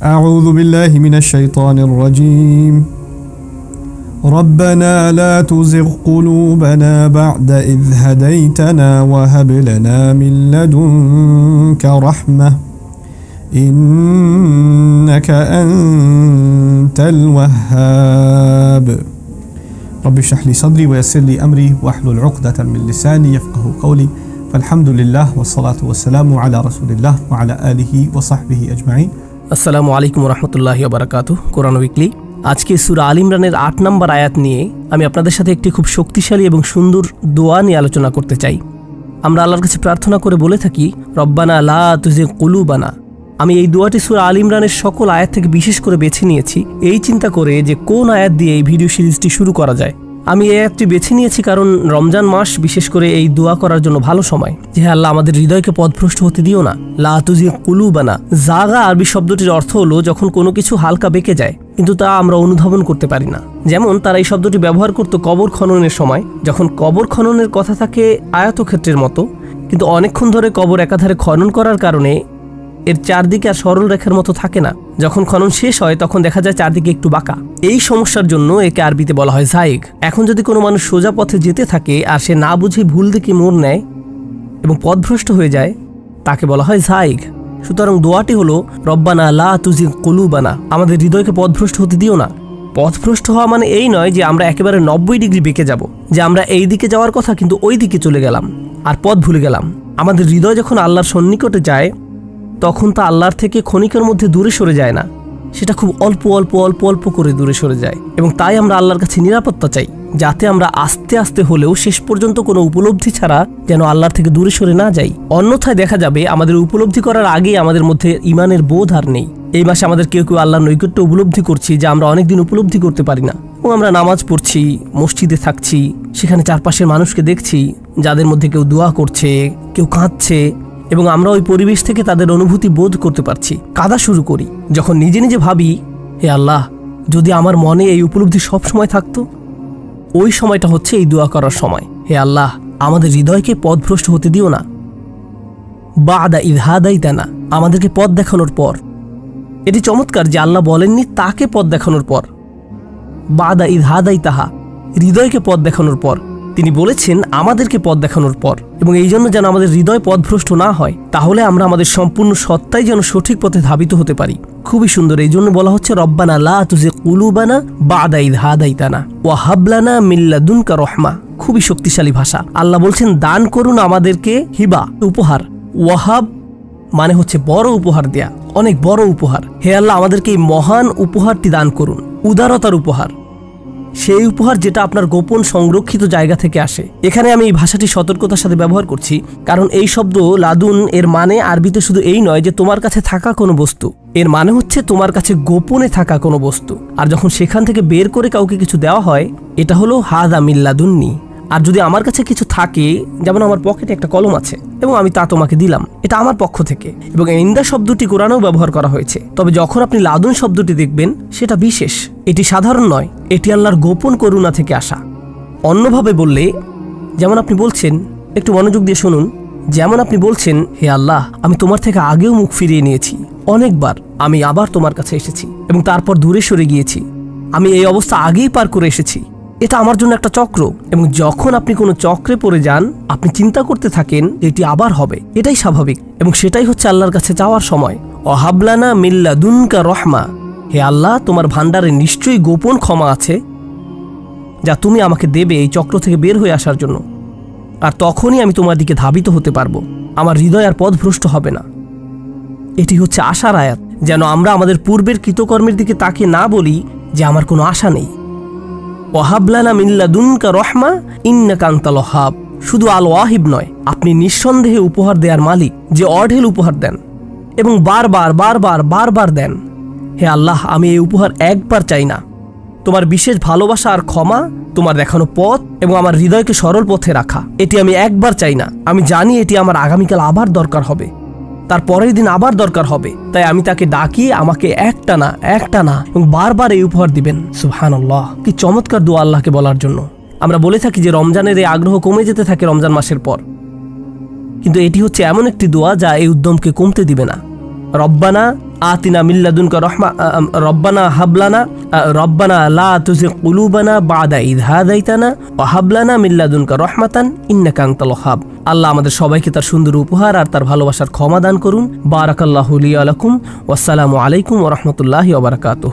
أعوذ بالله من الشيطان الرجيم ربنا لا تزغ قلوبنا بعد إذ هديتنا وهب لنا من لدنك رحمة إنك أنت الوهاب رب اشرح لي صدري ويسر لي أمري واحلل عقدة من لساني يفقهوا قولي فالحمد لله والصلاة والسلام على رسول الله وعلى آله وصحبه أجمعين। আসসালামু আলাইকুম রহমতুল্লাহি ওয়া বারাকাতুহু। কোরআন উইকলি আজকে সূরা আল ইমরানের ৮ নম্বর আয়াত নিয়ে আমি আপনাদের সাথে একটি খুব শক্তিশালী এবং সুন্দর দোয়া নিয়ে আলোচনা করতে চাই। আমরা আল্লাহর কাছে প্রার্থনা করে বলে থাকি রব্বানা লা তুজিগ কুলুবানা। আমি এই দোয়াটি সূরা আল ইমরানের সকল আয়াত থেকে বিশেষ করে বেছে নিয়েছি এই চিন্তা করে যে কোন আয়াত দিয়ে এই ভিডিও সিরিজটি শুরু করা যায়। আমি এই আয়াতটি বেছে নিয়েছি কারণ রমজান মাস বিশেষ করে এই দোয়া করার জন্য ভালো সময় যে আল্লাহ আমাদের হৃদয়কে পথভ্রষ্ট হতে দিও না। লা তুজিগ কুলুবানা, জাগা আরবি শব্দটির অর্থ হলো যখন কোনো কিছু হালকা বেঁকে যায় কিন্তু তা আমরা অনুধাবন করতে পারি না। যেমন তারা এই শব্দটি ব্যবহার করত কবর খননের সময়, যখন কবর খননের কথা থাকে আয়তক্ষেত্রের মতো কিন্তু অনেকক্ষণ ধরে কবর একাধারে খনন করার কারণে এর চারদিকে আর সরল রেখার মতো থাকে না। যখন খনন শেষ হয় তখন দেখা যায় চারদিকে একটু বাঁকা। এই সমস্যার জন্য একে আরবিতে বলা হয় জাইগ। এখন যদি কোনো মানুষ সোজা পথে যেতে থাকে আর সে না বুঝে ভুল দিকে মোড় নেয় এবং পথভ্রষ্ট হয়ে যায় তাকে বলা হয় জাইগ। সুতরাং দোয়াটি হলো রব্বানা লা তুজিগ কুলুবানা, আমাদের হৃদয়কে পথভ্রষ্ট হতে দিও না। পথভ্রষ্ট হওয়া মানে এই নয় যে আমরা একেবারে 90 ডিগ্রি বেঁকে যাব, যে আমরা এই দিকে যাওয়ার কথা কিন্তু ওই দিকে চলে গেলাম আর পথ ভুলে গেলাম। আমাদের হৃদয় যখন আল্লাহর সন্নিকটে যায় তখন তা আল্লাহর থেকে ক্ষণিকের মধ্যে দূরে সরে যায় না, সেটা খুব অল্প অল্প অল্প অল্প করে দূরে সরে যায়। এবং তাই আমরা আল্লাহর কাছে নিরাপত্তা চাই যাতে আমরা আস্তে আস্তে হলেও শেষ পর্যন্ত কোনো উপলব্ধি ছাড়া যেন আল্লাহর থেকে দূরে সরে না যাই। অন্যথায় দেখা যাবে আমাদের উপলব্ধি করার আগেই আমাদের মধ্যে ঈমানের বোধ আর নেই। এই মাসে আমাদের কেউ কেউ আল্লাহর নৈকট্য উপলব্ধি করছি যা আমরা অনেকদিন উপলব্ধি করতে পারি না। এবং আমরা নামাজ পড়ছি, মসজিদে থাকছি, সেখানে চারপাশের মানুষকে দেখছি যাদের মধ্যে কেউ দোয়া করছে, কেউ কাঁদছে এবং আমরা ওই পরিবেশ থেকে তাদের অনুভূতি বোধ করতে পারছি। কাঁদা শুরু করি যখন নিজে নিজে ভাবি হে আল্লাহ, যদি আমার মনে এই উপলব্ধি সব সময় থাকতো। ওই সময়টা হচ্ছে এই দোয়া করার সময়। হে আল্লাহ, আমাদের হৃদয়কে পথভ্রষ্ট হতে দিও না। বাদা ইয হাদাইতানা, আমাদেরকে পথ দেখানোর পর। এটি চমৎকার যে আল্লাহ বলেননি তাকে পথ দেখানোর পর, বাদা ইয হাদাইতাহা, হৃদয়কে পথ দেখানোর পর। তিনি বলেছেন আমাদেরকে পথ দেখানোর পর। এবং এই জন্য যেন আমাদের হৃদয় পথভ্রষ্ট না হয়, তাহলে আমরা আমাদের সম্পূর্ণ সত্তাই যেন সঠিক পথে ধাবিত হতে পারি। খুবই সুন্দর। এই জন্য বলা হচ্ছে রব্বানা লা তুজিগ কুলুবানা বাদা ইয হাদাইতানা ওয়া হাব লানা মিন লাদুনকা রাহমা। খুবই শক্তিশালী ভাষা। আল্লাহ বলছেন দান করুন আমাদেরকে হিবা, উপহার। ওয়াহাব মানে হচ্ছে বড় উপহার দেয়া, অনেক বড় উপহার। হে আল্লাহ, আমাদেরকে এই মহান উপহারটি দান করুন, উদারতার উপহার, সেই উপহার যেটা আপনার গোপন সংরক্ষিত জায়গা থেকে আসে। এখানে আমি এই ভাষাটি সতর্কতার সাথে ব্যবহার করছি কারণ এই শব্দ লাদুন এর মানে আরবিতে শুধু এই নয় যে তোমার কাছে থাকা কোনো বস্তু, এর মানে হচ্ছে তোমার কাছে গোপনে থাকা কোনো বস্তু। আর যখন সেখান থেকে বের করে কাউকে কিছু দেওয়া হয় এটা হলো হাদা মিন লাদুন্নি। আর যদি আমার কাছে কিছু থাকে, যেমন আমার পকেটে একটা কলম আছে এবং আমি তা তোমাকে দিলাম, এটা আমার পক্ষ থেকে। এবং ইন্দা শব্দটি কোরআনেও ব্যবহার করা হয়েছে। তবে যখন আপনি লাদুন শব্দটি দেখবেন সেটা বিশেষ, এটি সাধারণ নয়, এটি আল্লাহর গোপন করুণা থেকে আসা। অন্যভাবে বললে, যেমন আপনি বলছেন, একটু মনোযোগ দিয়ে শুনুন, যেমন আপনি বলছেন হে আল্লাহ, আমি তোমার থেকে আগেও মুখ ফিরিয়ে নিয়েছি অনেকবার, আমি আবার তোমার কাছে এসেছি এবং তারপর দূরে সরে গিয়েছি, আমি এই অবস্থা আগেই পার করে এসেছি। এটা আমার জন্য একটা চক্র। এবং যখন আপনি কোনো চক্রে পড়ে যান আপনি চিন্তা করতে থাকেন এটি আবার হবে, এটাই স্বাভাবিক এবং সেটাই হচ্ছে আল্লাহর কাছে যাওয়ার সময়। ওয়াহাবলানা মিন লাদুনকা রাহমা, হে আল্লাহ, তোমার ভান্ডারে নিশ্চয়ই গোপন ক্ষমা আছে যা তুমি আমাকে দেবে এই চক্র থেকে বের হয়ে আসার জন্য। আর তখনই আমি তোমার দিকে ধাবিত হতে পারবো, আমার হৃদয় আর পথভ্রষ্ট হবে না। এটি হচ্ছে আশার আয়াত, যেন আমরা আমাদের পূর্বের কৃতকর্মের দিকে তাকিয়ে না বলি যে আমার কোনো আশা নেই। ওয়াহাবলানা মিন লাদুনকা রাহমা ইন্নাকা আনতাল ওয়াহাব। শুধু আল ওয়াহিব নয়, আপনি নিঃসন্দেহে উপহার দেওয়ার মালিক, যে অঢেল উপহার দেন এবং বারবার বারবার বারবার দেন। হে আল্লাহ, আমি এই উপহার একবার চাই না, তোমার বিশেষ ভালোবাসা আর ক্ষমা, তোমার দেখানো পথ এবং আমার হৃদয়কে সরল পথে রাখা, এটি আমি একবার চাই না। আমি জানি এটি আমার আগামীকাল আবার দরকার হবে, তার পরের দিন আবার দরকার হবে। তাই আমি তাকে ডাকি আমাকে একটা না এবং বারবার এই উপহার দিবেন। সুবহানাল্লাহ, কি চমৎকার দোয়া আল্লাহকে বলার জন্য। আমরা বলে থাকি যে রমজানের এই আগ্রহ কমে যেতে থাকে রমজান মাসের পর, কিন্তু এটি হচ্ছে এমন একটি দোয়া যা এই উদ্যমকে কমতে দিবে না। রব্বানা আতিনা মিল্লাদুনকা রহমা, রব্বানা হাবলানা, রব্বানা লা তুজিগ কুলুবানা বাদা ইদ হাদাইতানা ওয়া হাবলানা মিল্লাদুনকা রহমাতান ইন্নাকা আনতাল ওয়াহ্হাব। আল্লাহ আমাদের সবাইকে তার সুন্দর উপহার আর তার ভালোবাসার ক্ষমা দান করুন। বারাকাল্লাহু লি ওয়া লাকুম। ওয়াসসালামু আলাইকুম ওয়া রাহমাতুল্লাহি ওয়া বারাকাতুহু।